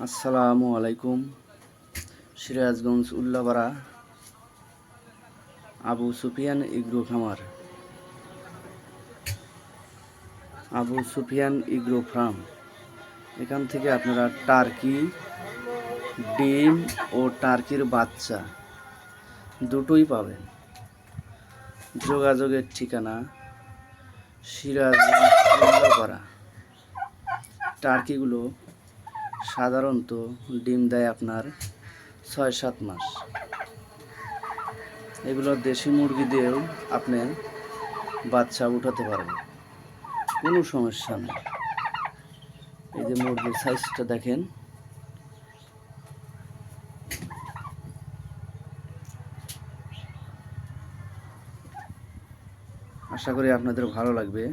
আসসালামু আলাইকুম। সিরাজগঞ্জ উল্লাপাড়া আবু সুফিয়ান ইগ্রো খামার, আবু সুফিয়ান ইগ্রো ফার্ম। এখান থেকে আপনারা টার্কি ডিম ও টার্কির বাচ্চা দুটোই পাবেন। যোগাযোগের ঠিকানা সিরাজগঞ্জ উল্লাপাড়া। টার্কিগুলো সাধারণত ডিম দেয় আপনার ৬-৭ মাস। এগুলো দেশি মুরগি দিয়েও আপনি বাচ্চা উঠাতে পারবেন, কোনো সমস্যা নেই। এই যে মুরগির সাইজটা দেখেন। আশা করি আপনাদের ভালো লাগবে।